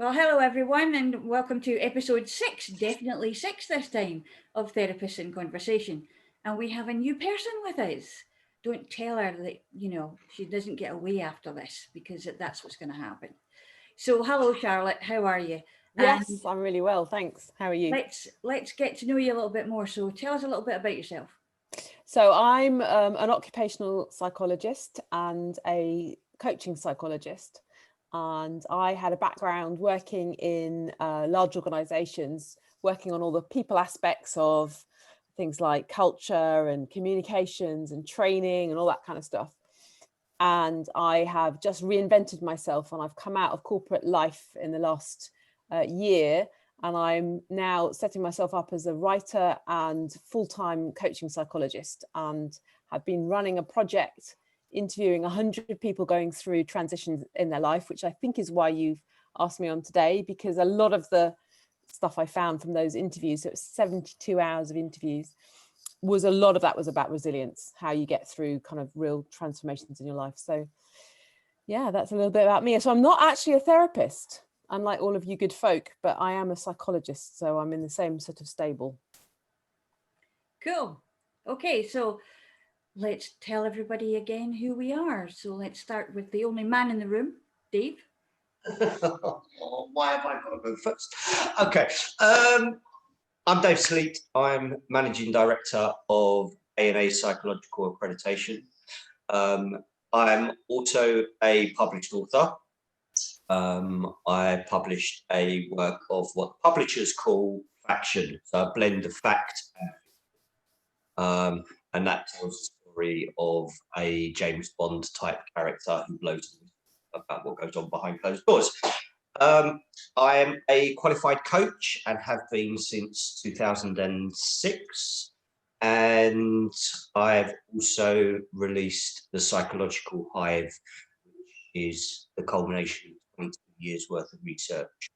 Well, hello everyone, and welcome to episode 6, definitely 6 this time, of Therapists in Conversation. And we have a new person with us. Don't tell her that, she doesn't get away after this, because that's what's going to happen. So, hello Charlotte, how are you? Yes, I'm really well, thanks. How are you? Let's get to know you a little bit more. So tell us a little bit about yourself. So I'm an occupational psychologist and a coaching psychologist. And I had a background working in large organisations, working on all the people aspects of things like culture and communications and training and all that kind of stuff. And I have just reinvented myself, and I've come out of corporate life in the last year. And I'm now setting myself up as a writer and full-time coaching psychologist, and have been running a project interviewing 100 people going through transitions in their life, which I think is why you've asked me on today, because a lot of the stuff I found from those interviews, so it was 72 hours of interviews, a lot of that was about resilience, how you get through kind of real transformations in your life. So yeah, that's a little bit about me. So I'm not actually a therapist, unlike all of you good folk, but I am a psychologist, so I'm in the same sort of stable. Cool. Okay, so let's tell everybody again who we are. So let's start with the only man in the room, Dave. Why have I got to go first? Okay. I'm Dave Sleet. I'm Managing Director of A&A Psychological Accreditation. I'm also a published author. I published a work of what publishers call faction, so a blend of fact and that tells the story of a James Bond type character who blows about what goes on behind closed doors. I am a qualified coach and have been since 2006. And I've also released The Psychological Hive, which is the culmination of 20 years worth of research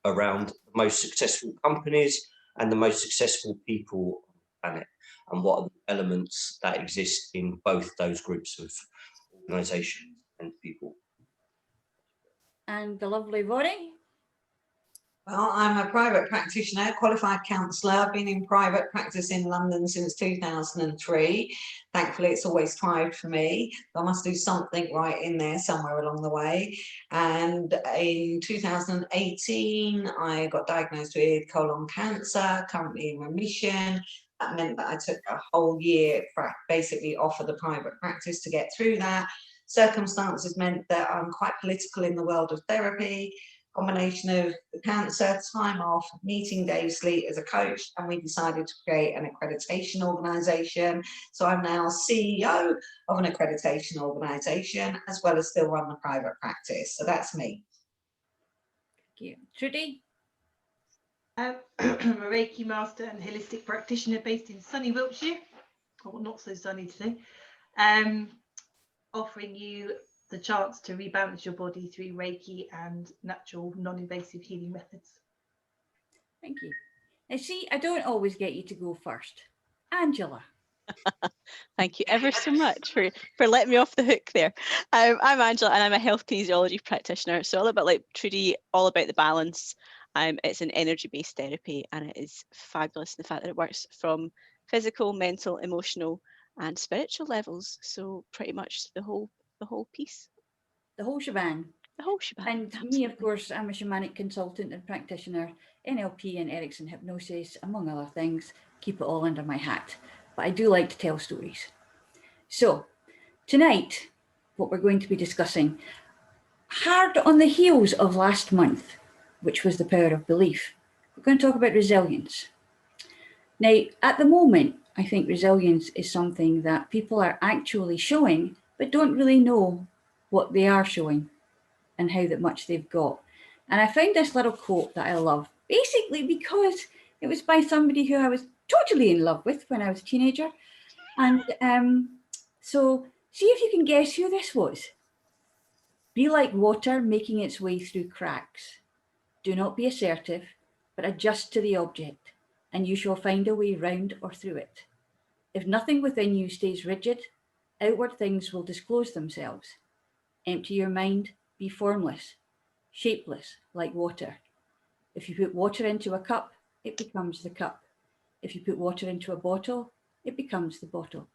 around the most successful companies and the most successful people on the planet, and what are the elements that exist in both those groups of organisations and people. And the lovely Vonnie. Well, I'm a private practitioner, qualified counsellor. I've been in private practice in London since 2003. Thankfully, it's always thrived for me. I must do something right in there somewhere along the way. And in 2018, I got diagnosed with colon cancer, currently in remission. That meant that I took a whole year basically off of the private practice to get through that. Circumstances meant that I'm quite political in the world of therapy. Combination of the cancer, time off, meeting Dave Sleet as a coach, and we decided to create an accreditation organisation. So I'm now CEO of an accreditation organisation, as well as still run the private practice. So that's me. Thank you. Trudi? I'm a Reiki master and holistic practitioner based in sunny Wiltshire, or not so sunny today, offering you the chance to rebalance your body through Reiki and natural non-invasive healing methods. Thank you. And see, I don't always get you to go first. Angela. Thank you ever so much for letting me off the hook there. I'm Angela, and I'm a health kinesiology practitioner. So a little bit like Trudi, all about the balance. It's an energy-based therapy, and it is fabulous in the fact that it works from physical, mental, emotional, and spiritual levels. So pretty much the whole piece. The whole shebang. The whole shebang. And absolutely. me, of course, I'm a shamanic consultant and practitioner, NLP and Erickson hypnosis, among other things. Keep it all under my hat. But I do like to tell stories. So tonight, what we're going to be discussing, hard on the heels of last month, which was the power of belief, we're going to talk about resilience. Now, at the moment, I think resilience is something that people are actually showing, but don't really know what they are showing and how much they've got. And I found this little quote that I love, basically because it was by somebody who I was totally in love with when I was a teenager. And so see if you can guess who this was. Be like water making its way through cracks. Do not be assertive, but adjust to the object, and you shall find a way round or through it. If nothing within you stays rigid, outward things will disclose themselves. Empty your mind, be formless. shapeless like water. If you put water into a cup, it becomes the cup. If you put water into a bottle, it becomes the bottle.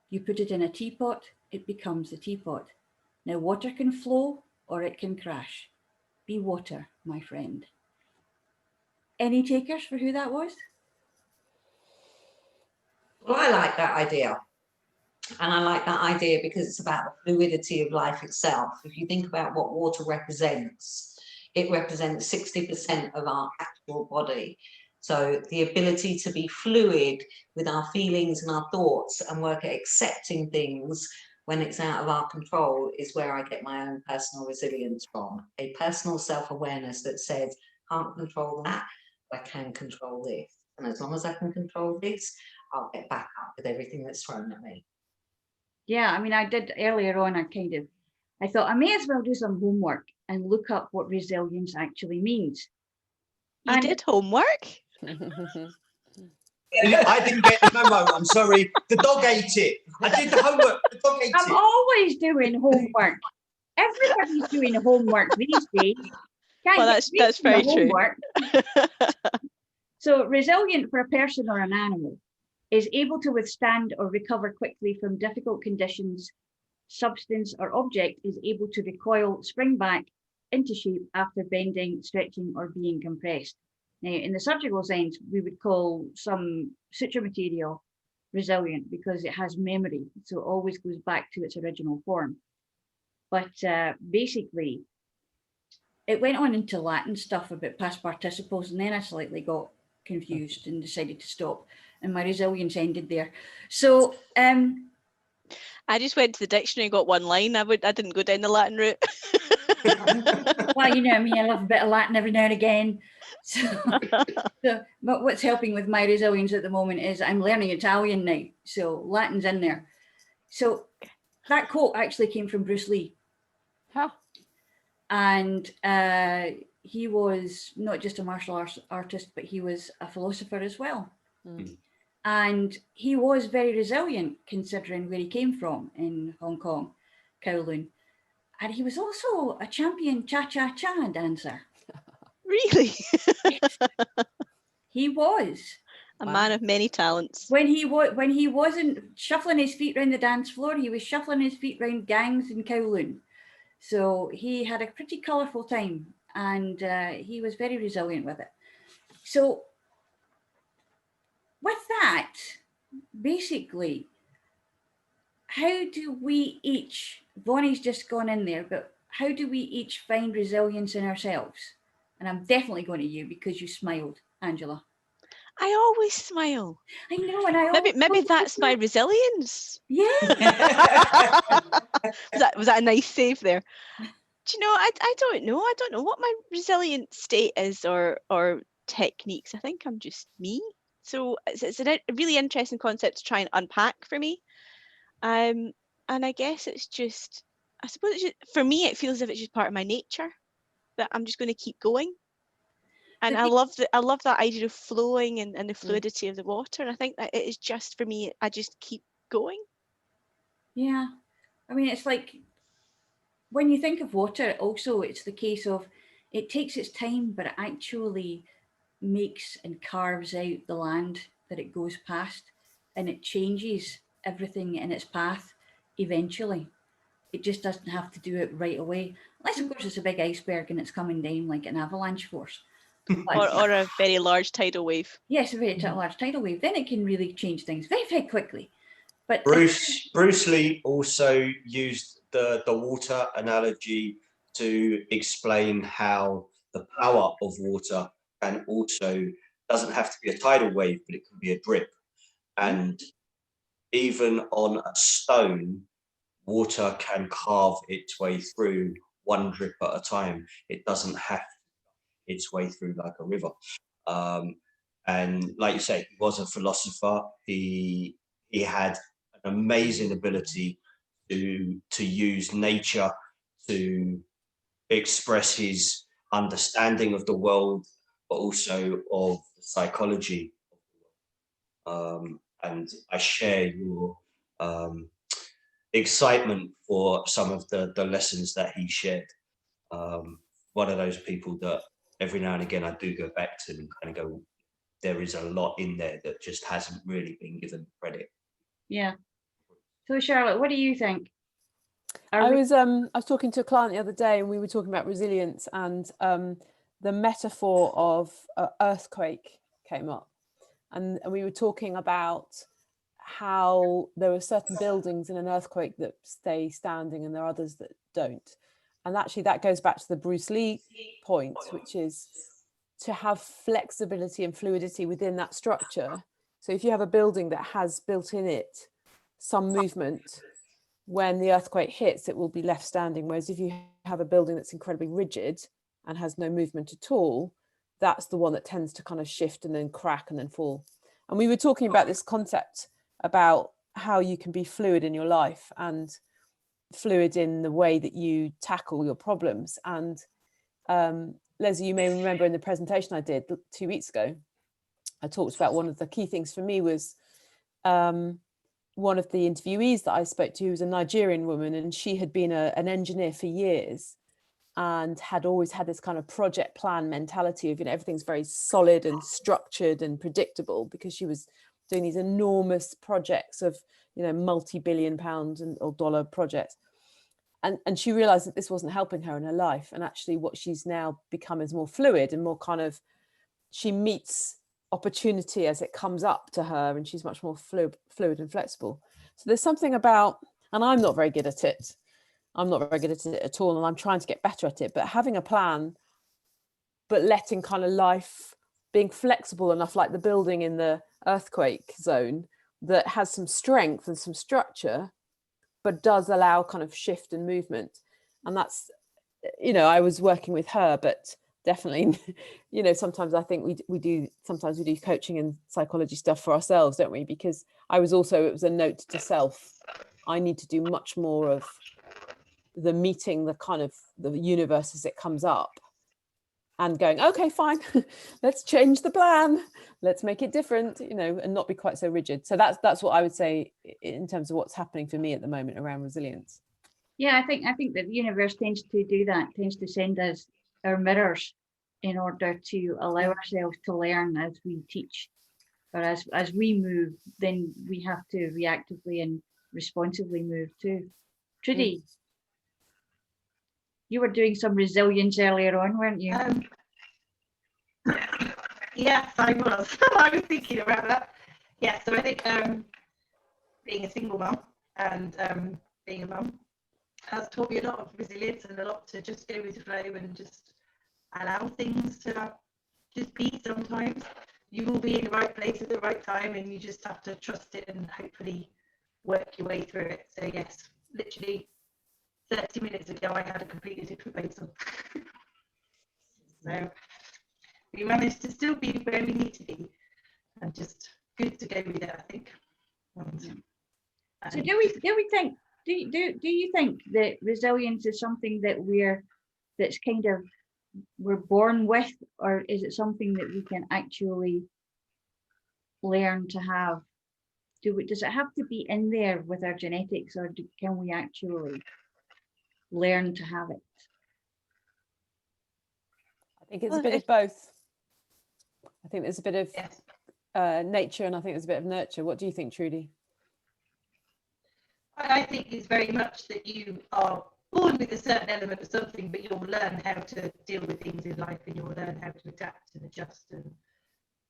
You put it in a teapot, it becomes the teapot. Now water can flow or it can crash. Be water, my friend. Any takers for who that was? Well, I like that idea. And I like that idea because it's about the fluidity of life itself. If you think about what water represents, it represents 60% of our actual body. So the ability to be fluid with our feelings and our thoughts and work at accepting things when it's out of our control is where I get my own personal resilience from. A personal self-awareness that says, can't control that, but I can control this. And as long as I can control this, I'll get back up with everything that's thrown at me. Yeah, I mean, I did earlier on, I thought I may as well do some homework and look up what resilience actually means. You And- did homework? I didn't get the memo. I'm sorry. The dog ate it. I did the homework. The dog ate I'm it. always doing homework. Everybody's doing homework these days. Can't Well, get that's away from very the true. homework. So resilient for a person or an animal is able to withstand or recover quickly from difficult conditions. Substance or object is able to recoil, spring back into shape after bending, stretching, or being compressed. Now, in the surgical sense, we would call some suture material resilient because it has memory, so it always goes back to its original form. But basically, it went on into Latin stuff about past participles, and then I slightly got confused and decided to stop, and my resilience ended there. So I just went to the dictionary and got one line. I didn't go down the Latin route. well, you know me, I love a bit of Latin every now and again. But what's helping with my resilience at the moment is I'm learning Italian now, so Latin's in there. So that quote actually came from Bruce Lee. Huh. And he was not just a martial arts artist, but he was a philosopher as well. Mm. And he was very resilient considering where he came from in Hong Kong, Kowloon. And he was also a champion cha-cha-cha dancer. Really? He was. A man of many talents. When he wasn't shuffling his feet around the dance floor, he was shuffling his feet around gangs in Kowloon. So he had a pretty colourful time, and he was very resilient with it. So with that, basically, how do we each, Vonnie's just gone in there, but how do we each find resilience in ourselves? And I'm definitely going to you because you smiled, Angela. I always smile. I know, and I Maybe that's my resilience. Yeah. was that a nice save there? Do you know, I don't know. I don't know what my resilient state is or techniques. I think I'm just me. So it's a really interesting concept to try and unpack for me. And I guess it's just, I suppose it's just, for me, it feels as if it's just part of my nature that I'm just going to keep going. And I love that idea of flowing and the fluidity of the water. And I think that it is just for me, I just keep going. Yeah. I mean, it's like when you think of water, also it's the case of it takes its time, but it actually makes and carves out the land that it goes past, and it changes everything in its path eventually. It just doesn't have to do it right away. Unless, of course, it's a big iceberg and it's coming down like an avalanche force. Or a very large tidal wave. Yes, a very large tidal wave. Then it can really change things very, very quickly. But Bruce Lee also used the water analogy to explain how the power of water can also doesn't have to be a tidal wave, but it can be a drip. And even on a stone, water can carve its way through one drip at a time. It doesn't have its way through like a river. And like you say, he was a philosopher. He had an amazing ability to use nature to express his understanding of the world, but also of the psychology of the world. And I share your excitement for some of the lessons that he shared. one of those people that every now and again I do go back to and kind of go, there is a lot in there that just hasn't really been given credit. Yeah. So Charlotte, what do you think? I was talking to a client the other day, and we were talking about resilience, and the metaphor of earthquake came up, and we were talking about how there are certain buildings in an earthquake that stay standing and there are others that don't. And actually that goes back to the Bruce Lee point, which is to have flexibility and fluidity within that structure. So if you have a building that has built in it some movement, when the earthquake hits, it will be left standing. Whereas if you have a building that's incredibly rigid and has no movement at all, that's the one that tends to kind of shift and then crack and then fall. And we were talking about this concept about how you can be fluid in your life and fluid in the way that you tackle your problems. And Leslie, you may remember in the presentation I did 2 weeks ago, I talked about one of the key things for me was one of the interviewees that I spoke to was a Nigerian woman, and she had been an engineer for years and had always had this kind of project plan mentality of, you know, everything's very solid and structured and predictable, because she was doing these enormous projects of, you know, multi-billion pound or dollar projects. And she realized that this wasn't helping her in her life. And actually what she's now become is more fluid and more kind of, she meets opportunity as it comes up to her, and she's much more fluid and flexible. So there's something about, and I'm not very good at it. I'm not very good at it at all, and I'm trying to get better at it, but having a plan, but letting kind of life, being flexible enough, like the building in the earthquake zone that has some strength and some structure, but does allow kind of shift and movement. And that's, you know, I was working with her, but definitely, you know, sometimes I think we do coaching and psychology stuff for ourselves, don't we? Because it was a note to self. I need to do much more of the meeting the kind of the universe as it comes up and going, okay, fine, let's change the plan, let's make it different, you know, and not be quite so rigid. So that's what I would say in terms of what's happening for me at the moment around resilience. Yeah, I think that the universe tends to do that, tends to send us our mirrors in order to allow ourselves to learn as we teach. Or as we move, then we have to reactively and responsively move too. Trudi, you were doing some resilience earlier on, weren't you? Yes, I was. I was thinking about that. Yeah, so I think being a single mum and being a mum has taught me a lot of resilience and a lot to just go with the flow and just allow things to just be. Sometimes you will be in the right place at the right time, and you just have to trust it and hopefully work your way through it. So yes, literally 30 minutes ago I had a completely different place on. So we managed to still be where we need to be, and just good to go with it, I think. So do you think that resilience is something that we're born with, or is it something that we can actually learn to have? Does it have to be in there with our genetics, or can we actually learn to have it? I think it's a bit of both. I think there's a bit of nature, and I think there's a bit of nurture. What do you think, Trudi? I think it's very much that you are born with a certain element of something, but you'll learn how to deal with things in life, and you'll learn how to adapt and adjust and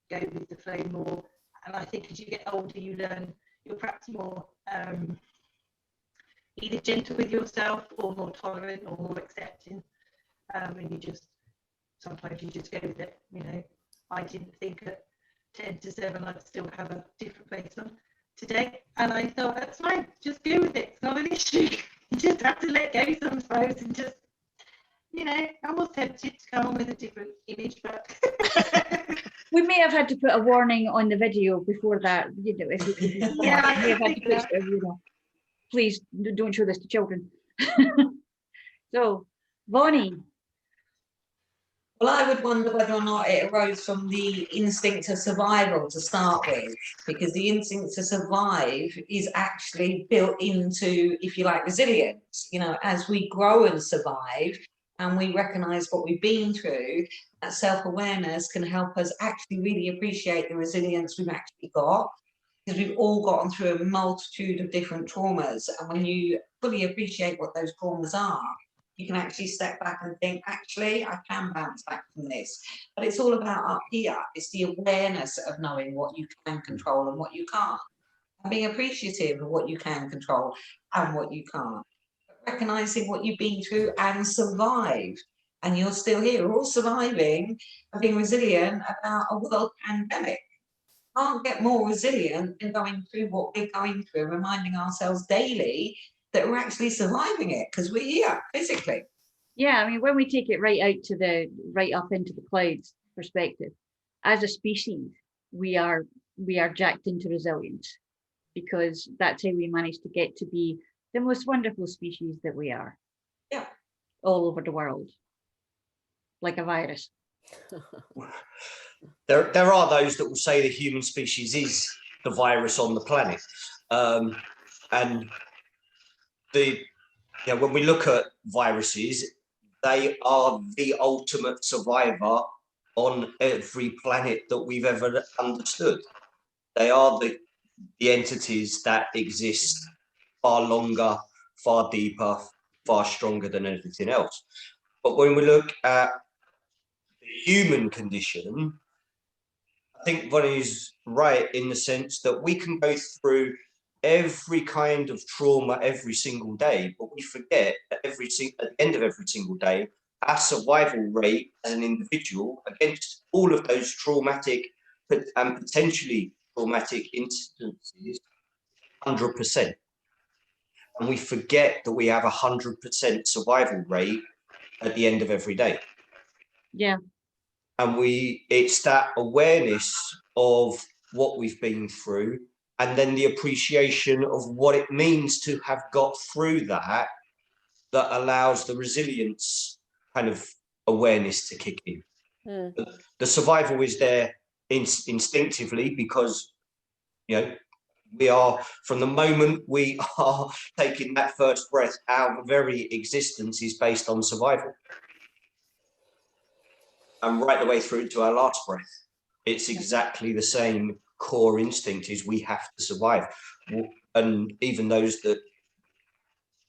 go with the flow more. And I think as you get older, you're perhaps more either gentle with yourself or more tolerant or more accepting. And sometimes you just go with it. You know, I didn't think at 10 to 7 I'd still have a different place on today, and I thought that's fine, just go with it, it's not an issue. You just have to let go sometimes, and just, you know, I was tempted to come on with a different image, but we may have had to put a warning on the video before that, you know, if we yeah, may have had to put, you know, please don't show this to children. So Vonnie. Well, I would wonder whether or not it arose from the instinct of survival to start with, because the instinct to survive is actually built into, if you like, resilience. You know, as we grow and survive, and we recognise what we've been through, that self-awareness can help us actually really appreciate the resilience we've actually got, because we've all gone through a multitude of different traumas. And when you fully appreciate what those traumas are, you can actually step back and think, actually, I can bounce back from this. But it's all about up here. It's the awareness of knowing what you can control and what you can't. And being appreciative of what you can control and what you can't. Recognising what you've been through and survived. And you're still here. We're all surviving and being resilient about a world pandemic. Can't get more resilient than going through what we're going through, reminding ourselves daily that we're actually surviving it because we're here physically. Yeah, I mean, when we take it right up into the clouds perspective, as a species, we are jacked into resilience, because that's how we managed to get to be the most wonderful species that we are. Yeah. All over the world, like a virus. There are those that will say the human species is the virus on the planet, and when we look at viruses, they are the ultimate survivor on every planet that we've ever understood. They are the entities that exist far longer, far deeper, far stronger than everything else. But when we look at the human condition, I think Vonnie is right in the sense that we can go through every kind of trauma every single day, but we forget that at the end of every single day, our survival rate as an individual against all of those traumatic and potentially traumatic instances, 100%. And we forget that we have 100% survival rate at the end of every day. Yeah. And it's that awareness of what we've been through, and then the appreciation of what it means to have got through that allows the resilience kind of awareness to kick in. The survival is there instinctively, because we are, from the moment we are taking that first breath, our very existence is based on survival. And right the way through to our last breath, it's exactly the same core instinct, is we have to survive. And even those that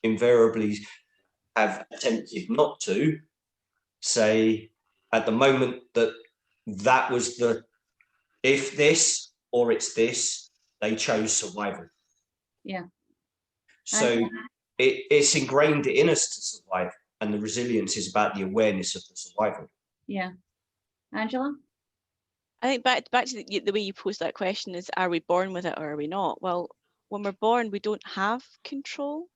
invariably have attempted not to, say at the moment that was if this or it's this, they chose survival. Yeah. So it's ingrained in us to survive, and the resilience is about the awareness of the survival. Yeah. Angela? I think back to the way you posed that question is, are we born with it or are we not? Well, when we're born, we don't have control.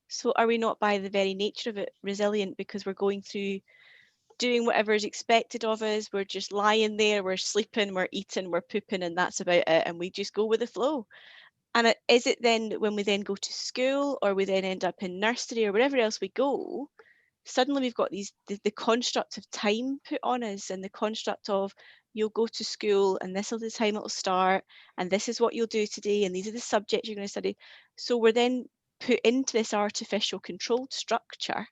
So are we not, by the very nature of it, resilient because we're going through doing whatever is expected of us? We're just lying there, we're sleeping, we're eating, we're pooping, and that's about it. And we just go with the flow. And is it then when we then go to school, or we then end up in nursery or wherever else we go, suddenly we've got the construct of time put on us, and the construct of you'll go to school and this is the time it'll start, and this is what you'll do today, and these are the subjects you're going to study. So we're then put into this artificial controlled structure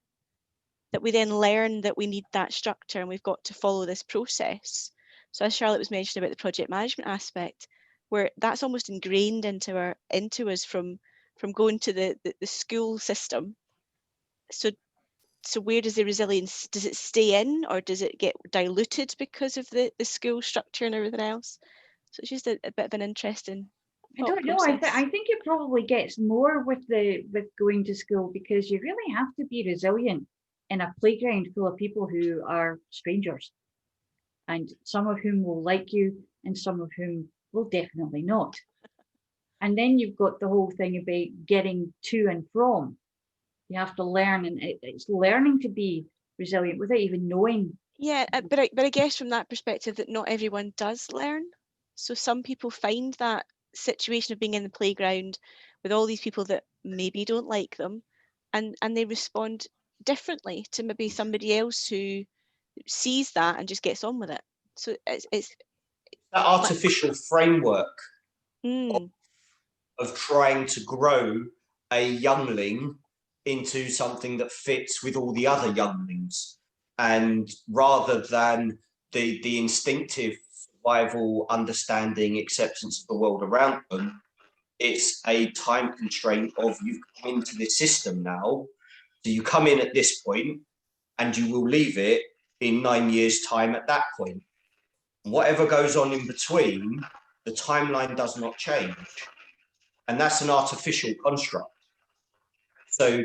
that we then learn that we need that structure and we've got to follow this process. So as Charlotte was mentioning about the project management aspect, where that's almost ingrained into us from going to the school system. So where does the resilience, does it stay in, or does it get diluted because of the school structure and everything else? So it's just a bit of an interesting I don't know. I think it probably gets more with going to school, because you really have to be resilient in a playground full of people who are strangers, and some of whom will like you and some of whom will definitely not. And then you've got the whole thing about getting to and from. You have to learn, and it's learning to be resilient without even knowing. Yeah, but I guess from that perspective that not everyone does learn. So some people find that situation of being in the playground with all these people that maybe don't like them, and they respond differently to maybe somebody else who sees that and just gets on with it. So it's that artificial framework Mm. of trying to grow a youngling into something that fits with all the other younglings. And rather than the instinctive survival, understanding, acceptance of the world around them, it's a time constraint of you've come into this system now. So you come in at this point and you will leave it in 9 years' time at that point. Whatever goes on in between, the timeline does not change. And that's an artificial construct. So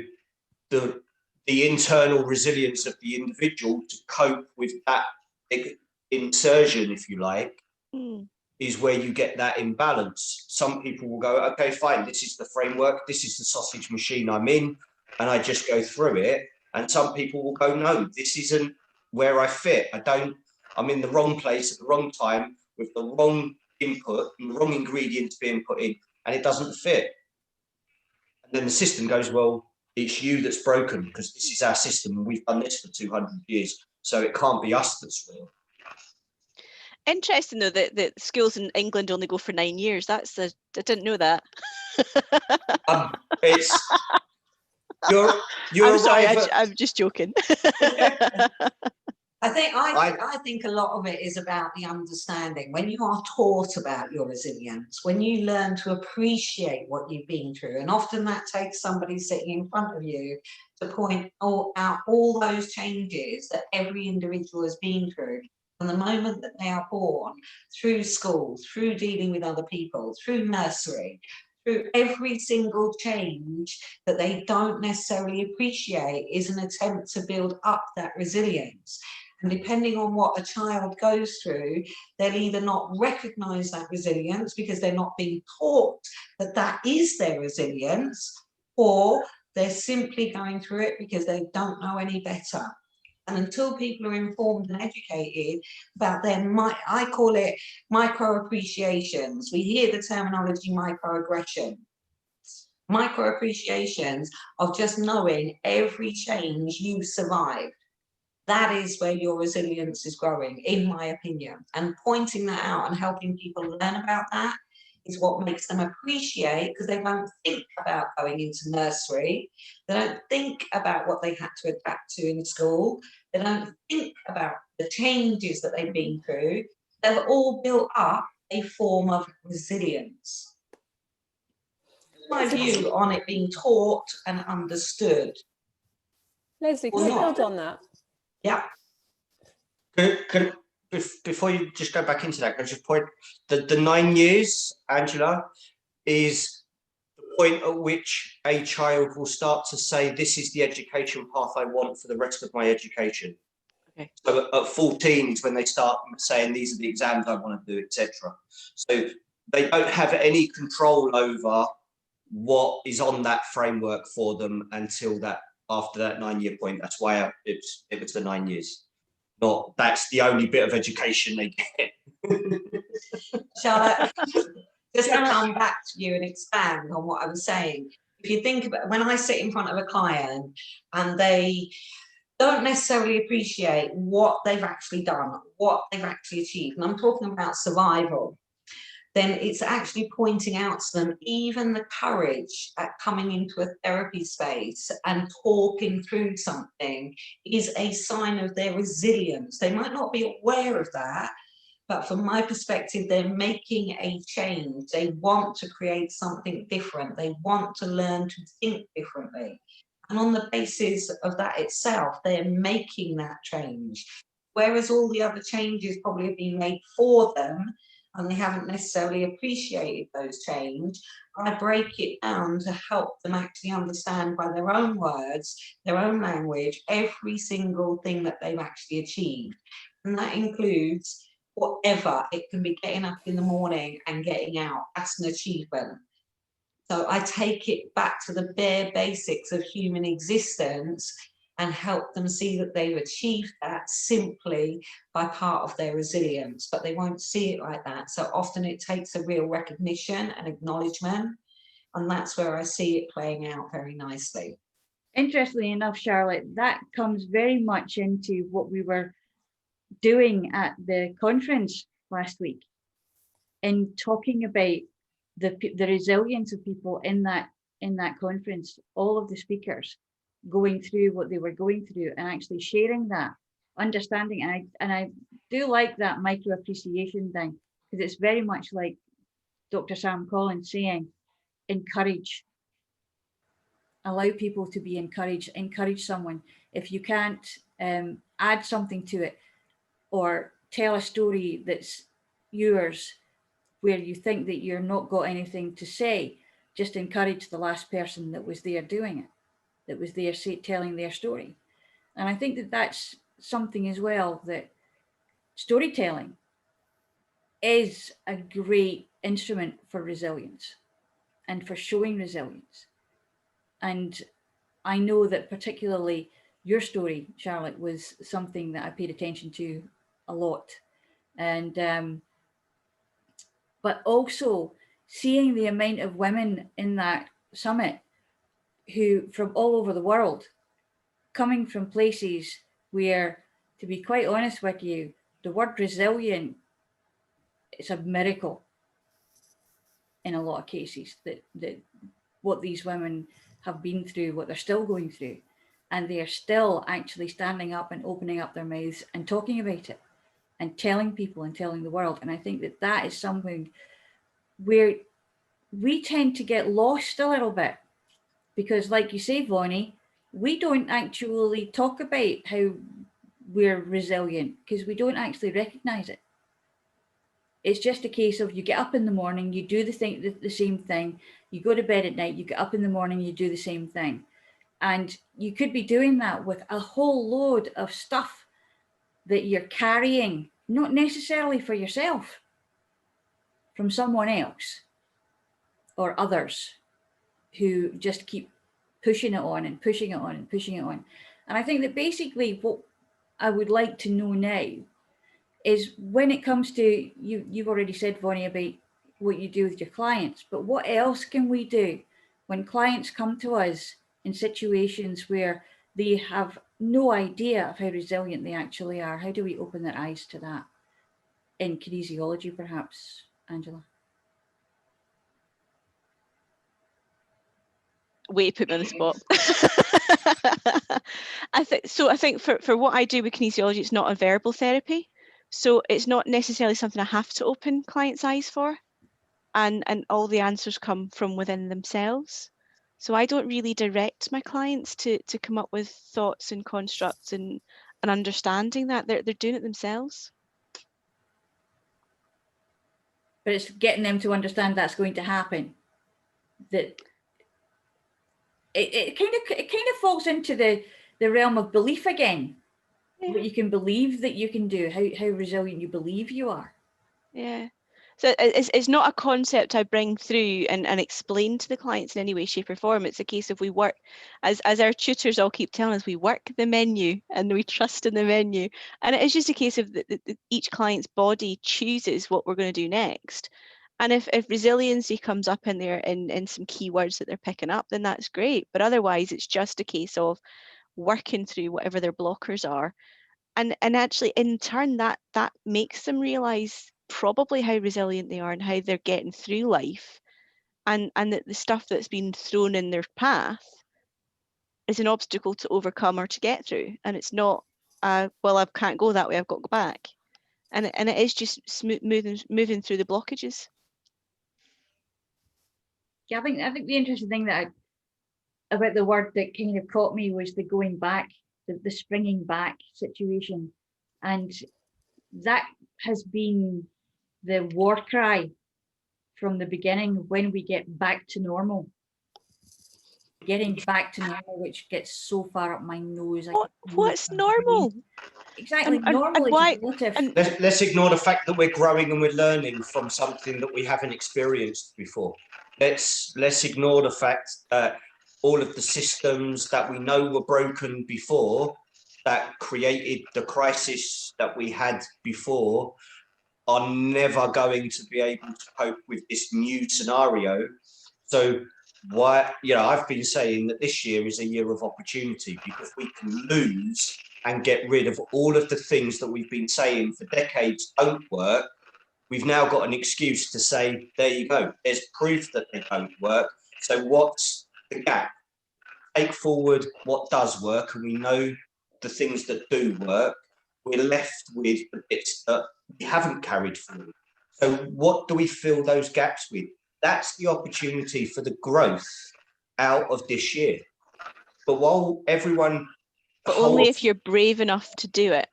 the internal resilience of the individual to cope with that insertion, if you like, is where you get that imbalance. Some people will go, okay, fine, this is the framework, this is the sausage machine I'm in, and I just go through it. And some people will go, no, this isn't where I fit. I'm in the wrong place at the wrong time with the wrong input and the wrong ingredients being put in, and it doesn't fit. And then the system goes, well, it's you that's broken because this is our system and we've done this for 200 years. So it can't be us that's real. Interesting though that schools in England only go for 9 years. I didn't know that. I'm sorry, I'm just joking. I think a lot of it is about the understanding. When you are taught about your resilience, when you learn to appreciate what you've been through, and often that takes somebody sitting in front of you to point out all those changes that every individual has been through from the moment that they are born, through school, through dealing with other people, through nursery, through every single change that they don't necessarily appreciate is an attempt to build up that resilience. And depending on what a child goes through, they'll either not recognise that resilience because they're not being taught that that is their resilience, or they're simply going through it because they don't know any better. And until people are informed and educated about their, I call it micro appreciations. We hear the terminology microaggression. Micro appreciations of just knowing every change you've survived. That is where your resilience is growing, in my opinion. And pointing that out and helping people learn about that is what makes them appreciate, because they don't think about going into nursery. They don't think about what they had to adapt to in school. They don't think about the changes that they've been through. They've all built up a form of resilience. My view on it being taught and understood. Leslie, can I build on that? Yeah. Before you just go back into that, can I just point the 9 years, Angela, is the point at which a child will start to say, this is the education path I want for the rest of my education. Okay. So at 14 is when they start saying, these are the exams I want to do, etc. So they don't have any control over what is on that framework for them until that, after that 9 year point. That's why it was the 9 years. Not that's the only bit of education they get. Charlotte, just to come back to you and expand on what I was saying. If you think about when I sit in front of a client and they don't necessarily appreciate what they've actually done, what they've actually achieved, and I'm talking about survival, then it's actually pointing out to them even the courage at coming into a therapy space and talking through something is a sign of their resilience. They might not be aware of that, but from my perspective, they're making a change. They want to create something different. They want to learn to think differently. And on the basis of that itself, they're making that change. Whereas all the other changes probably have been made for them, and they haven't necessarily appreciated those change, I break it down to help them actually understand by their own words, their own language, every single thing that they've actually achieved. And that includes whatever. It can be getting up in the morning and getting out. That's an achievement. So I take it back to the bare basics of human existence and help them see that they've achieved that simply by part of their resilience, but they won't see it like that. So often it takes a real recognition and acknowledgement, and that's where I see it playing out very nicely. Interestingly enough, Charlotte, that comes very much into what we were doing at the conference last week in talking about the resilience of people in that conference, all of the speakers going through what they were going through and actually sharing that understanding. And I do like that micro appreciation thing, because it's very much like Dr. Sam Collins saying, encourage. Allow people to be encouraged, encourage someone. If you can't add something to it or tell a story that's yours where you think that you're not got anything to say, just encourage the last person that was there doing it, that was there telling their story. And I think that that's something as well, that storytelling is a great instrument for resilience and for showing resilience. And I know that particularly your story, Charlotte, was something that I paid attention to a lot. And but also seeing the amount of women in that summit who from all over the world, coming from places where, to be quite honest with you, the word resilient, it's a miracle in a lot of cases, that what these women have been through, what they're still going through, and they are still actually standing up and opening up their mouths and talking about it and telling people and telling the world. And I think that that is something where we tend to get lost a little bit, because like you say, Vonnie, we don't actually talk about how we're resilient because we don't actually recognize it. It's just a case of you get up in the morning, you do the same thing, you go to bed at night, you get up in the morning, you do the same thing. And you could be doing that with a whole load of stuff that you're carrying, not necessarily for yourself, from someone else or others who just keep pushing it on and pushing it on and pushing it on. And I think that basically what I would like to know now is, when it comes to, you've already said, Vonnie, about what you do with your clients, but what else can we do when clients come to us in situations where they have no idea of how resilient they actually are? How do we open their eyes to that in kinesiology, perhaps, Angela? Way to put me on the spot. I think for what I do with kinesiology, it's not a verbal therapy. So it's not necessarily something I have to open clients' eyes for. And all the answers come from within themselves. So I don't really direct my clients to come up with thoughts and constructs and understanding that. They're doing it themselves. But it's getting them to understand that's going to happen. That it kind of falls into the realm of belief again. Yeah. What you can believe that you can do, how resilient you believe you are. Yeah. So it's not a concept I bring through and explain to the clients in any way, shape or form. It's a case of we work, as our tutors all keep telling us, we work the menu and we trust in the menu. And it is just a case of each client's body chooses what we're going to do next. And if resiliency comes up in there in some keywords that they're picking up, then that's great. But otherwise, it's just a case of working through whatever their blockers are. And actually, in turn, that makes them realize probably how resilient they are and how they're getting through life, and that the stuff that's been thrown in their path is an obstacle to overcome or to get through. And it's not, well, I can't go that way, I've got to go back. And it is just moving through the blockages. Yeah, I think the interesting thing about the word that kind of caught me was the going back, the springing back situation. And that has been the war cry from the beginning. When we get back to normal, getting back to normal, which gets so far up my nose. What's normal? Exactly. Normal is relative. Let's ignore the fact that we're growing and we're learning from something that we haven't experienced before. Let's ignore the fact that all of the systems that we know were broken before, that created the crisis that we had before, are never going to be able to cope with this new scenario. So I've been saying that this year is a year of opportunity, because we can lose and get rid of all of the things that we've been saying for decades don't work. We've now got an excuse to say, there you go, there's proof that they don't work. So what's the gap? Take forward what does work, and we know the things that do work. we're left with the bits that we haven't carried forward. So what do we fill those gaps with? That's the opportunity for the growth out of this year. But while everyone... But only if you're brave enough to do it.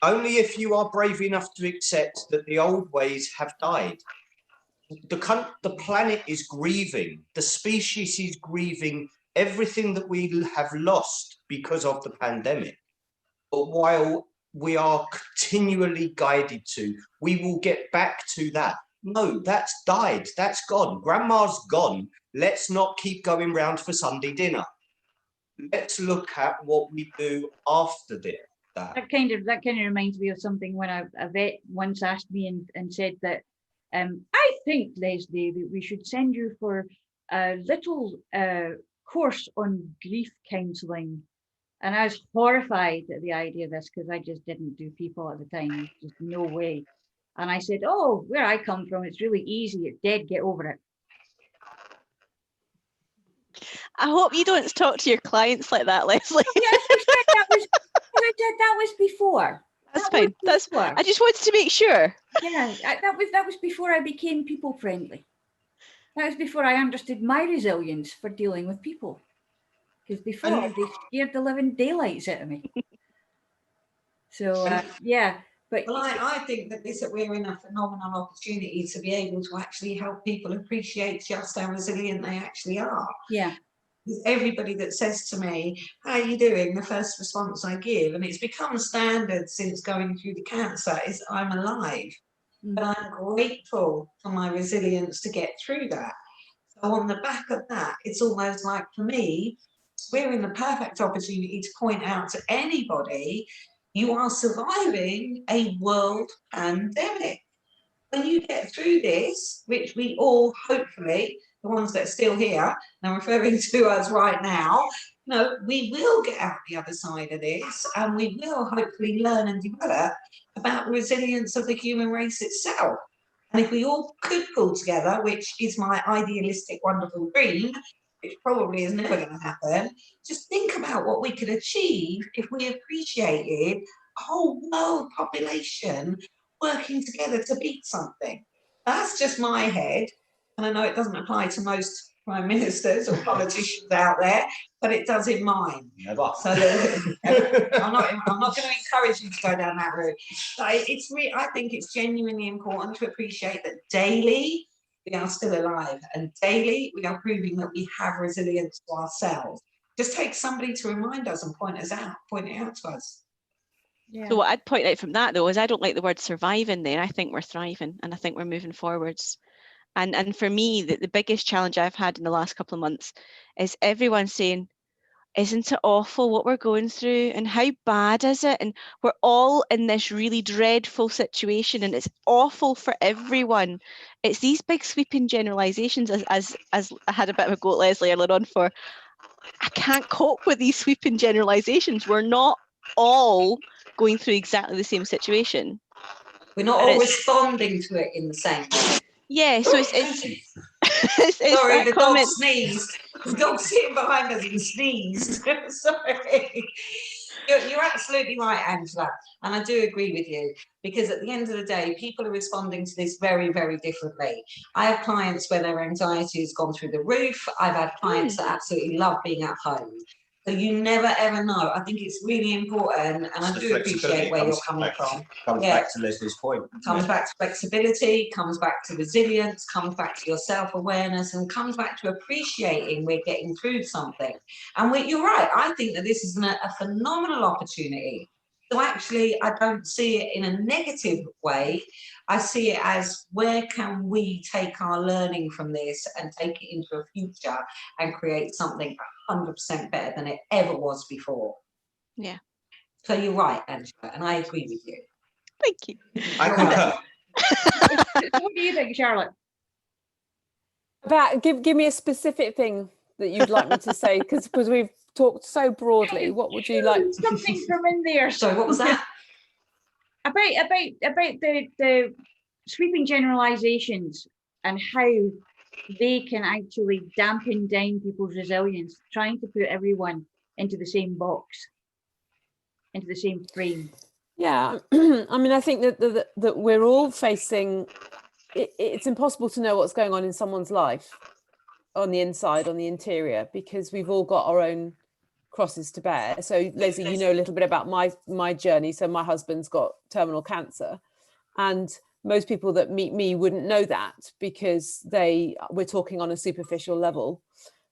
Only if you are brave enough to accept that the old ways have died. The planet is grieving. The species is grieving everything that we have lost because of the pandemic. But while we are continually guided to, we will get back to that. No, that's died. That's gone. Grandma's gone. Let's not keep going round for Sunday dinner. Let's look at what we do after that. That kind of reminds me of something when a vet once asked me and said that I think, Leslie, that we should send you for a little course on grief counselling. And I was horrified at the idea of this because I just didn't do people at the time. Just no way. And I said, oh, where I come from, it's really easy. It's dead. Get over it. I hope you don't talk to your clients like that, Leslie. Yes, that was before. That's fine. I just wanted to make sure. Yeah, that was before I became people friendly. That was before I understood my resilience for dealing with people. Because before they scared the living daylights out of me. So yeah, but well, I think that we're in a phenomenal opportunity to be able to actually help people appreciate just how resilient they actually are. Yeah. Everybody that says to me, how are you doing? The first response I give, and it's become standard since going through the cancer, is I'm alive. But I'm grateful for my resilience to get through that. So on the back of that, it's almost like, for me, we're in the perfect opportunity to point out to anybody, you are surviving a world pandemic. When you get through this, which we all, hopefully, the ones that are still here, and I'm referring to us right now, we will get out the other side of this, and we will hopefully learn and develop about the resilience of the human race itself. And if we all could pull together, which is my idealistic, wonderful dream, which probably is never going to happen, just think about what we could achieve if we appreciated a whole world population working together to beat something. That's just my head. And I know it doesn't apply to most prime ministers or politicians out there, but it does in mine. Never. So I'm not going to encourage you to go down that route. But I think it's genuinely important to appreciate that daily we are still alive, and daily we are proving that we have resilience to ourselves. Just take somebody to remind us and point it out to us. Yeah. So what I'd point out from that, though, is I don't like the word surviving there. I think we're thriving, and I think we're moving forwards. And for me, the biggest challenge I've had in the last couple of months is everyone saying, isn't it awful what we're going through, and how bad is it? And we're all in this really dreadful situation, and it's awful for everyone. It's these big sweeping generalizations, as I had a bit of a go at Leslie earlier on for, I can't cope with these sweeping generalizations. We're not all going through exactly the same situation. We're not all responding to it in the same way. Yeah, so it's sorry, the dog sneezed. The dog sitting behind us and sneezed. Sorry. You're absolutely right, Angela. And I do agree with you, because at the end of the day, people are responding to this very, very differently. I have clients where their anxiety has gone through the roof. I've had clients that absolutely love being at home. So you never ever know. I think it's really important, and I do appreciate where you're coming from. Comes back to Leslie's point. Comes back to flexibility, comes back to resilience, comes back to your self-awareness, and comes back to appreciating we're getting through something. And you're right, I think that this is a phenomenal opportunity. So actually, I don't see it in a negative way. I see it as, where can we take our learning from this and take it into a future and create something 100% better than it ever was before. Yeah. So you're right, Angela, and I agree with you. Thank you. I concur. What do you think, Charlotte? About give me a specific thing that you'd like me to say, because we've talked so broadly. What would you like? Something from in there. Sorry, what was that? about the sweeping generalizations and how they can actually dampen down people's resilience, trying to put everyone into the same box, into the same frame. Yeah, I mean, I think that we're all facing, it's impossible to know what's going on in someone's life on the inside, on the interior, because we've all got our own crosses to bear. So Leslie, you know a little bit about my journey. So my husband's got terminal cancer, and most people that meet me wouldn't know that because we're talking on a superficial level.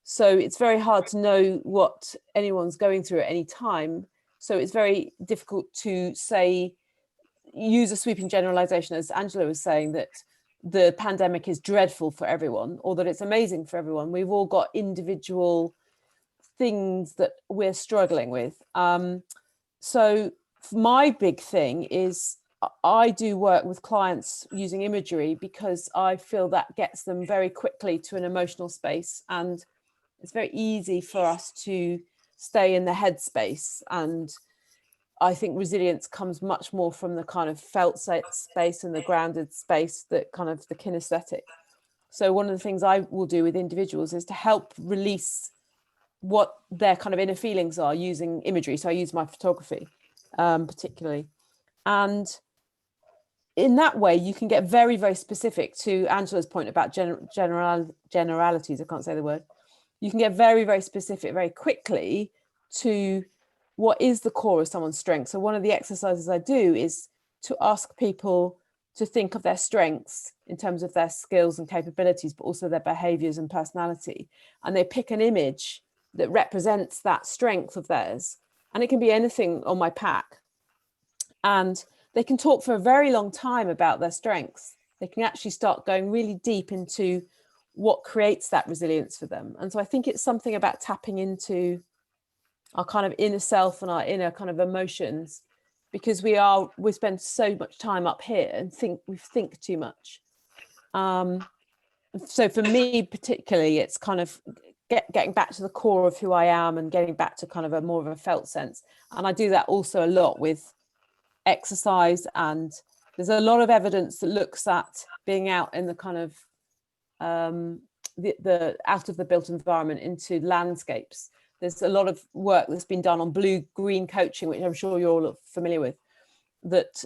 So it's very hard to know what anyone's going through at any time. So it's very difficult to use a sweeping generalization, as Angela was saying, that the pandemic is dreadful for everyone or that it's amazing for everyone. We've all got individual things that we're struggling with. So my big thing is I do work with clients using imagery because I feel that gets them very quickly to an emotional space, and it's very easy for us to stay in the headspace. And I think resilience comes much more from the kind of felt space and the grounded space, that kind of the kinesthetic. So one of the things I will do with individuals is to help release what their kind of inner feelings are using imagery. So I use my photography particularly. And in that way, you can get very, very specific to Angela's point about generalities. I can't say the word. You can get very, very specific very quickly to what is the core of someone's strength. So one of the exercises I do is to ask people to think of their strengths in terms of their skills and capabilities, but also their behaviors and personality. And they pick an image that represents that strength of theirs. And it can be anything on my pack. And they can talk for a very long time about their strengths. They can actually start going really deep into what creates that resilience for them. And so I think it's something about tapping into our kind of inner self and our inner kind of emotions, because we spend so much time up here and we think too much. So for me particularly, it's kind of getting back to the core of who I am and getting back to kind of a more of a felt sense. And I do that also a lot with exercise, and there's a lot of evidence that looks at being out in the kind of the out of the built environment into landscapes. There's a lot of work that's been done on blue-green coaching, which I'm sure you're all familiar with, that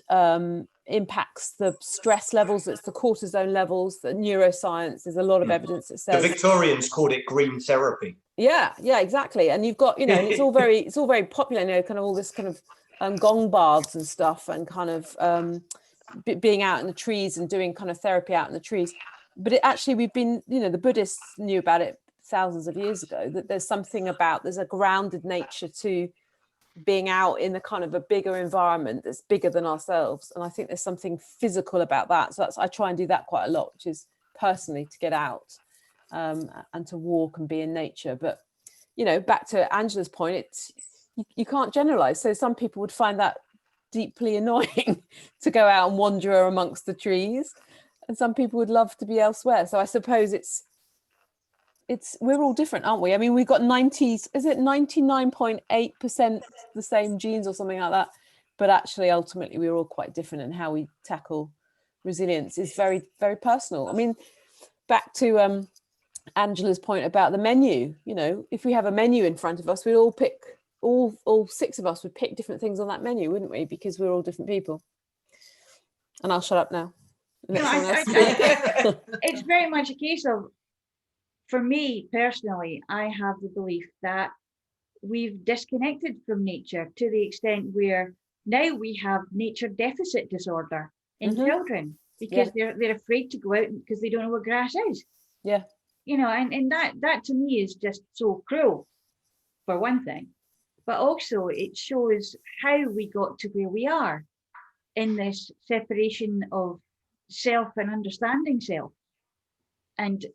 impacts the stress levels, it's the cortisone levels, the neuroscience. There's a lot of evidence that says the Victorians called it green therapy. Yeah, exactly. And you've got, and it's all very popular, kind of all this kind of gong baths and stuff, and kind of being out in the trees and doing kind of therapy out in the trees. But we've been, the Buddhists knew about it thousands of years ago, that there's a grounded nature to being out in the kind of a bigger environment that's bigger than ourselves. And I think there's something physical about that. So I try and do that quite a lot, which is personally to get out and to walk and be in nature. But, back to Angela's point, you can't generalize. So some people would find that deeply annoying to go out and wander amongst the trees, and some people would love to be elsewhere. So I suppose we're all different, aren't we? I mean, we've got 99.8% the same genes or something like that, but actually ultimately we're all quite different, and how we tackle resilience is very, very personal. I mean, back to Angela's point about the menu, if we have a menu in front of us, we'd all pick, all six of us would pick different things on that menu, wouldn't we? Because we're all different people. And I'll shut up now. It's very much a case of, for me personally, I have the belief that we've disconnected from nature to the extent where now we have nature deficit disorder in children, because they're afraid to go out because they don't know what grass is. Yeah. And that to me is just so cruel, for one thing. But also it shows how we got to where we are in this separation of self and understanding self, and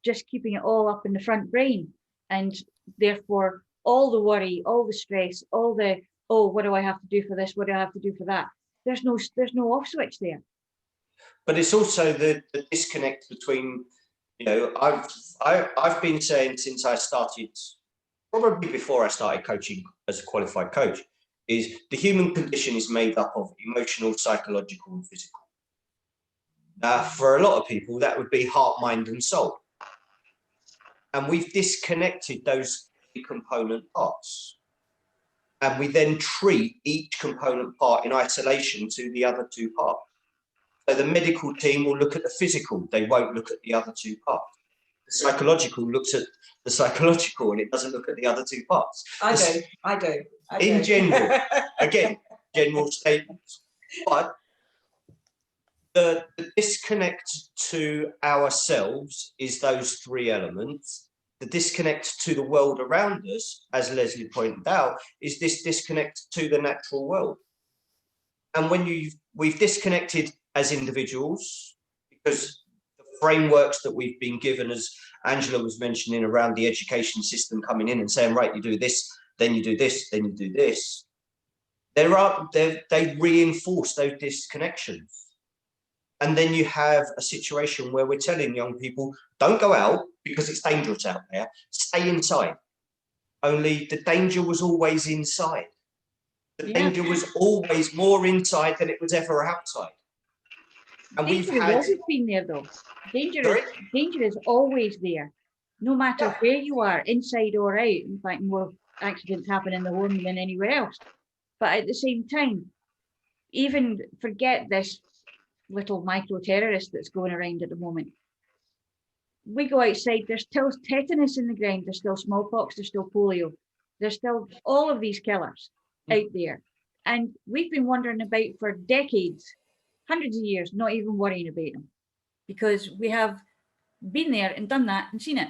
just keeping it all up in the front brain, and therefore all the worry, all the stress, all the, what do I have to do for this, what do I have to do for that? There's no off switch there. But it's also the disconnect between, I've been saying since I started, probably before I started coaching as a qualified coach, is the human condition is made up of emotional, psychological, and physical. For a lot of people, that would be heart, mind, and soul. And we've disconnected those component parts. And we then treat each component part in isolation to the other two parts. So the medical team will look at the physical, they won't look at the other two parts. The psychological looks at the psychological and it doesn't look at the other two parts. I do. In general, again, general statements. But the disconnect to ourselves is those three elements. The disconnect to the world around us, as Leslie pointed out, is this disconnect to the natural world. And when we've disconnected as individuals, because the frameworks that we've been given, as Angela was mentioning, around the education system coming in and saying, right, you do this, then you do this, then you do this, they reinforce those disconnections. And then you have a situation where we're telling young people, don't go out because it's dangerous out there, stay inside. Only the danger was always inside. The danger was always more inside than it was ever outside. And Danger has always been there, though. Danger is always there, no matter where you are, inside or out. In fact, more accidents happen in the home than anywhere else. But at the same time, even forget this little micro-terrorist that's going around at the moment. We go outside, there's still tetanus in the ground, there's still smallpox, there's still polio, there's still all of these killers out there. And we've been wondering about for decades, hundreds of years, not even worrying about them, because we have been there and done that and seen it.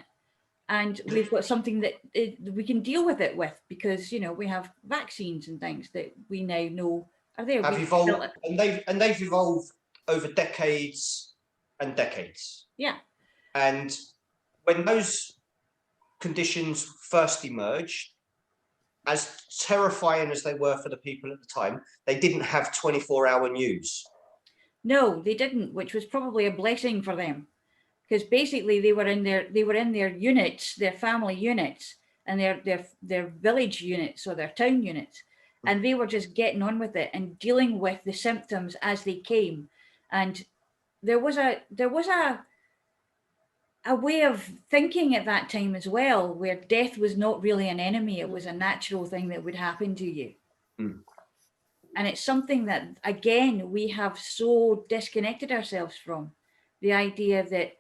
And we've got something that we can deal with it with, because, you know, we have vaccines and things that we now know are there. Have evolved, and they've evolved over decades and decades. Yeah. And when those conditions first emerged, as terrifying as they were for the people at the time, they didn't have 24-hour news. No, they didn't, which was probably a blessing for them, because basically they were in their units, their family units, and their village units or their town units, and they were just getting on with it and dealing with the symptoms as they came. And there was a way of thinking at that time as well, where death was not really an enemy, it was a natural thing that would happen to you. And it's something that, again, we have so disconnected ourselves from, the idea that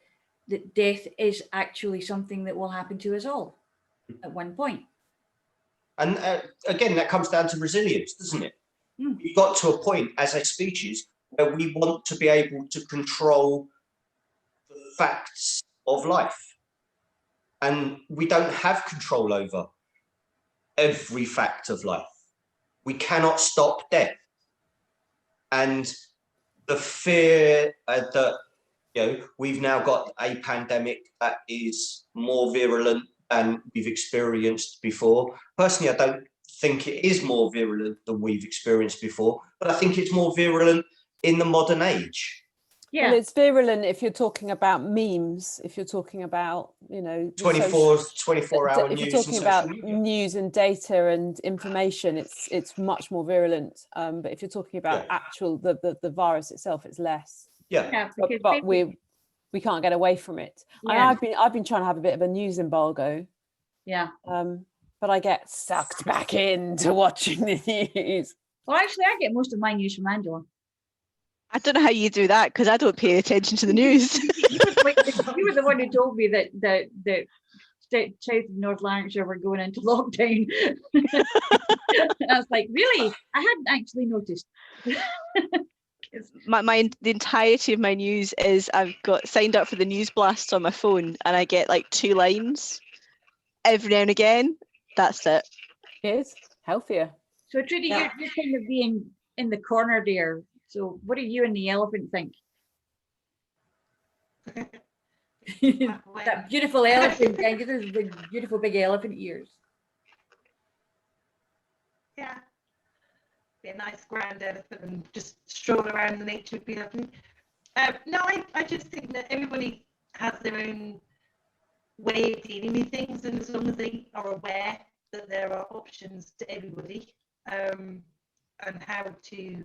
death is actually something that will happen to us all at one point. And again, that comes down to resilience, doesn't it? We got to a point as a species where we want to be able to control the facts of life. And we don't have control over every fact of life. We cannot stop death. And the fear that, you know, we've now got a pandemic that is more virulent than we've experienced before. Personally, I don't think it is more virulent than we've experienced before, but I think it's more virulent in the modern age. Yeah. Well, it's virulent if you're talking about memes, if you're talking about, you know, 24-hour news. If you're talking about news and data and information, it's much more virulent. But if you're talking about actual the virus itself, it's less. Yeah. But we can't get away from it. Yeah. I've been trying to have a bit of a news embargo. Yeah. But I get sucked back into watching the news. Well, actually, I get most of my news from Angela. I don't know how you do that, because I don't pay attention to the news. You were the one who told me that South and North Lanarkshire were going into lockdown. And I was like, really? I hadn't actually noticed. The entirety of my news is I've got signed up for the news blasts on my phone, and I get like 2 lines every now and again. That's it. It's healthier. So Trudi, you're kind of being in the corner there. So what do you and the elephant think? That beautiful elephant, and those beautiful big elephant ears. Yeah. Be a nice grand elephant and just stroll around the nature would be lovely. No, I just think that everybody has their own way of dealing with things, and as long as they are aware that there are options to everybody, and how to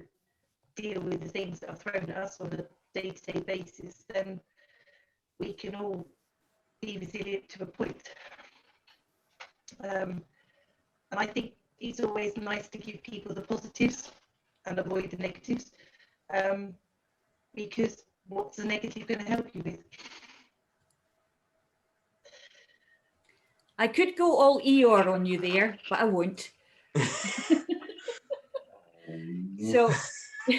deal with the things that are thrown at us on a day-to-day basis, then we can all be resilient to a point. And I think it's always nice to give people the positives and avoid the negatives, because what's the negative going to help you with? I could go all Eeyore on you there, but I won't. So We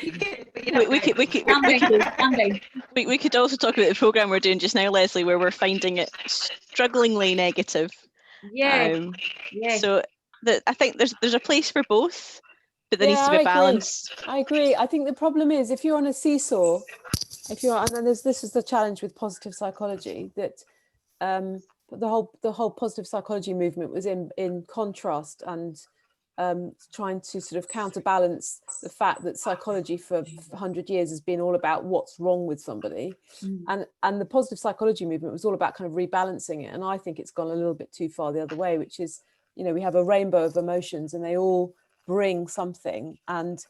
could also talk about the programme we're doing just now, Leslie, where we're finding it strugglingly negative. yeah, So I think there's a place for both, but there needs to be I balance. I agree. I think the problem is if you're on a seesaw, and then this is the challenge with positive psychology, that the whole positive psychology movement was in contrast and trying to sort of counterbalance the fact that psychology for 100 years has been all about what's wrong with somebody, and the positive psychology movement was all about kind of rebalancing it. And I think it's gone a little bit too far the other way, which is, we have a rainbow of emotions and they all bring something, and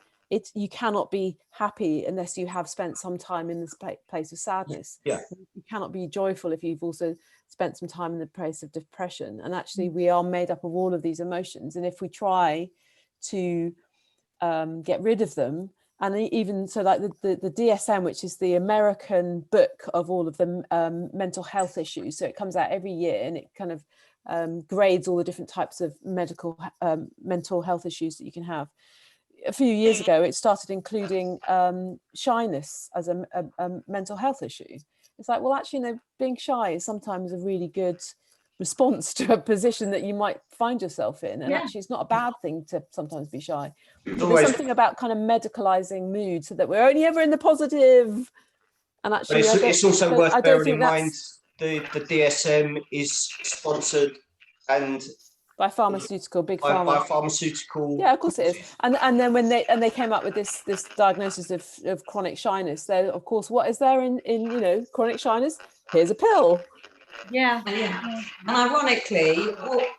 you cannot be happy unless you have spent some time in this place of sadness. Yeah. You cannot be joyful if you've also spent some time in the place of depression. And actually we are made up of all of these emotions, and if we try to get rid of them, and even so, like the DSM, which is the American book of all of the mental health issues, so it comes out every year and it kind of grades all the different types of mental health issues that you can have. A few years ago, it started including shyness as a mental health issue. It's like, well, actually, being shy is sometimes a really good response to a position that you might find yourself in. And actually, it's not a bad thing to sometimes be shy. There's something about kind of medicalizing mood so that we're only ever in the positive. And actually, it's also worth bearing in mind the DSM is sponsored and by pharmaceutical, big pharma. By pharmaceutical. Yeah, of course it is. And then when they came up with this diagnosis of chronic shyness, then of course, what is there in chronic shyness? Here's a pill. Yeah. And ironically,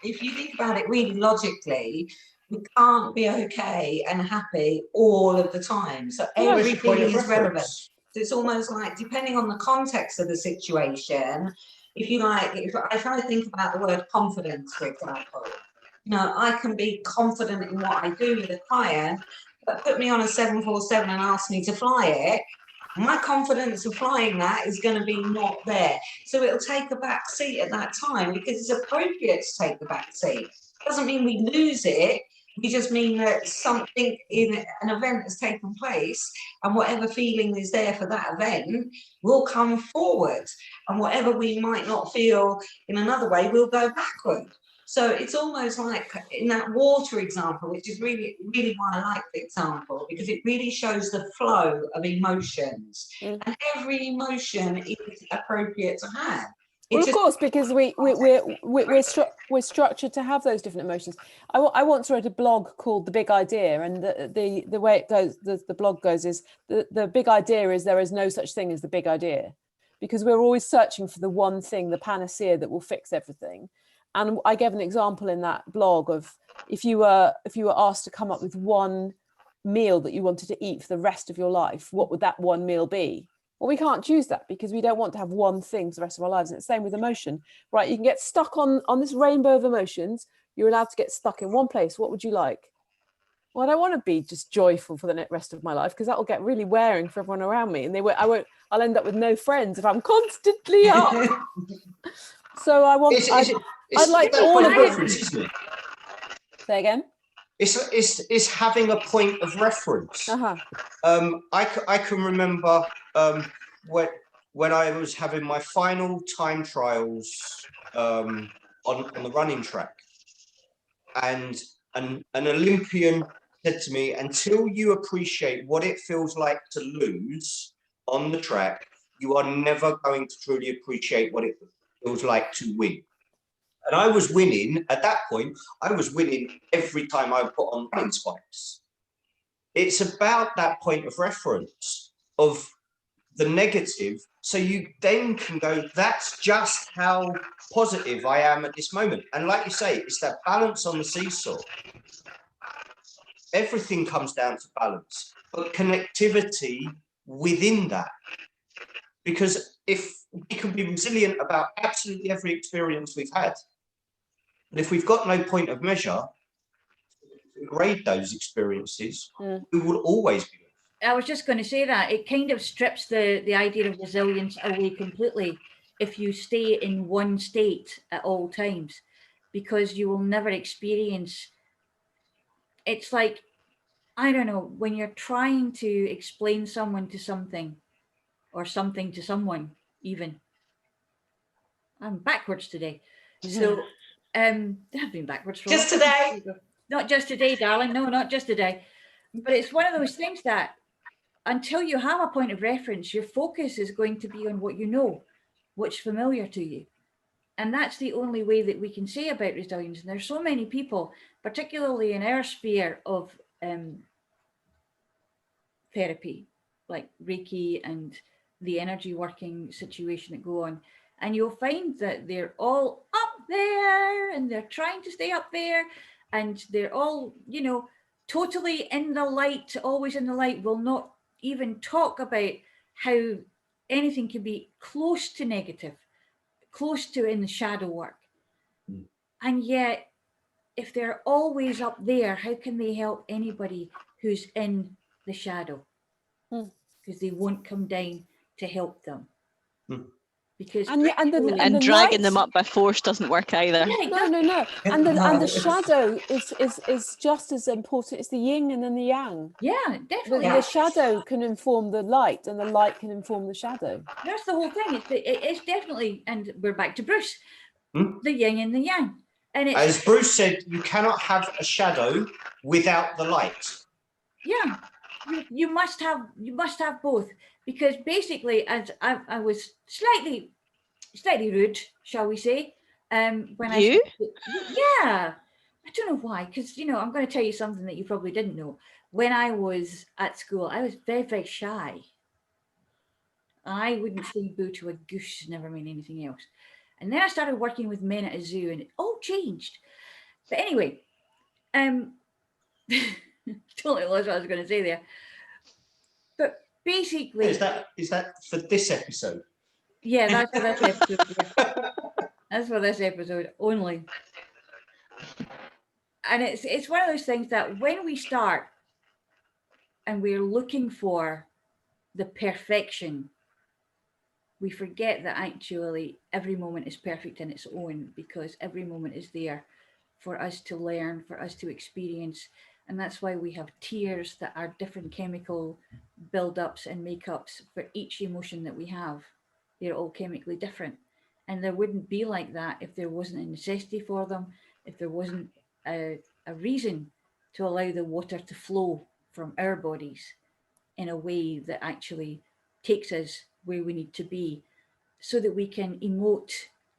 if you think about it really logically, we can't be okay and happy all of the time. So everything is relevant. So it's almost like, depending on the context of the situation, if I think about the word confidence, for example, I can be confident in what I do with a client, but put me on a 747 and ask me to fly it, my confidence of flying that is going to be not there. So it'll take a back seat at that time, because it's appropriate to take the back seat. Doesn't mean we lose it. We just mean that something in an event has taken place, and whatever feeling is there for that event will come forward, and whatever we might not feel in another way will go backward. So it's almost like in that water example, which is really, really why I like the example, because it really shows the flow of emotions, and every emotion is appropriate to have. Well, of course, because we're structured to have those different emotions. I once wrote a blog called The Big Idea, and the way it goes, the blog goes is the big idea is there is no such thing as the big idea, because we're always searching for the one thing, the panacea that will fix everything. And I gave an example in that blog of if you were asked to come up with one meal that you wanted to eat for the rest of your life, what would that one meal be? Well, we can't choose that because we don't want to have one thing for the rest of our lives. And it's the same with emotion, right? You can get stuck on this rainbow of emotions. You're allowed to get stuck in one place. What would you like? Well, I don't want to be just joyful for the rest of my life, because that will get really wearing for everyone around me. And I'll end up with no friends if I'm constantly up. So I'd like all of it. Say again. It's having a point of reference. I can remember when I was having my final time trials on the running track, and an Olympian said to me, until you appreciate what it feels like to lose on the track, you are never going to truly appreciate what it feels like to win. And I was winning at that point. I was winning every time I put on running spikes. It's about that point of reference of the negative, so you then can go, that's just how positive I am at this moment. And like you say, it's that balance on the seesaw. Everything comes down to balance, but connectivity within that. Because if we can be resilient about absolutely every experience we've had, but if we've got no point of measure, degrade those experiences, Mm. we will always be. I was just going to say that it kind of strips the idea of resilience away completely if you stay in one state at all times, because you will never experience. It's like, I don't know, when you're trying to explain someone to something, or something to someone, even. I'm backwards today. So I've been backwards for a Just long time. today. Not just today, darling. No, not just today. But it's one of those things that until you have a point of reference, your focus is going to be on what you know, what's familiar to you. And that's the only way that we can say about resilience. And there's so many people, particularly in our sphere of therapy, like Reiki and the energy working situation that go on. And you'll find that they're all up there and they're trying to stay up there, and they're all, you know, totally in the light, always in the light, will not even talk about how anything can be close to negative, close to in the shadow work. And yet, if they're always up there, how can they help anybody who's in the shadow? Because they won't come down to help them. Because and dragging light, them up by force doesn't work either. No. And the shadow is just as important. It's the yin and then the yang. Yeah, definitely. The shadow can inform the light, and the light can inform the shadow. That's the whole thing. It's definitely, and we're back to Bruce, the yin and the yang. And it's, as Bruce said, you cannot have a shadow without the light. Yeah, you must have both, because basically, as I was slightly rude, shall we say, when You? yeah, I don't know why, because you know, I'm going to tell you something that you probably didn't know. When I was at school, I was very, very shy. I wouldn't say boo to a goose, never mind anything else. And then I started working with men at a zoo, and it all changed. But anyway, totally lost what I was going to say there. But basically, Is that for this episode? Yeah, that's for this episode. Yeah. That's for this episode only. And it's one of those things that when we start and we're looking for the perfection, we forget that actually every moment is perfect in its own, because every moment is there for us to learn, for us to experience. And that's why we have tears that are different chemical build-ups and makeups for each emotion that we have. They're all chemically different. And there wouldn't be like that if there wasn't a necessity for them, if there wasn't a reason to allow the water to flow from our bodies in a way that actually takes us where we need to be, so that we can emote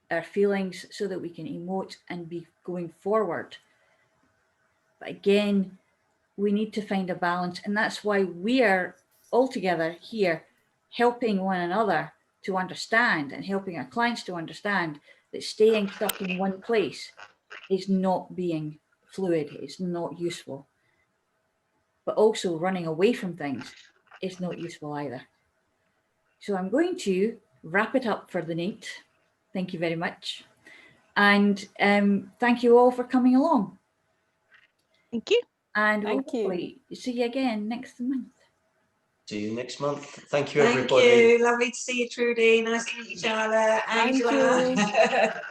our feelings, so that we can emote and be going forward. But again, we need to find a balance, and that's why we are all together here helping one another to understand, and helping our clients to understand that staying stuck in one place is not being fluid, it's not useful. But also running away from things is not useful either. So I'm going to wrap it up for the night. Thank you very much. And thank you all for coming along. Thank you. And we'll Thank you. hopefully see you again next month. See you next month. Thank you, Thank everybody. you. Lovely to see you, Trudi. Nice to meet you, Charlotte. Thank Angela.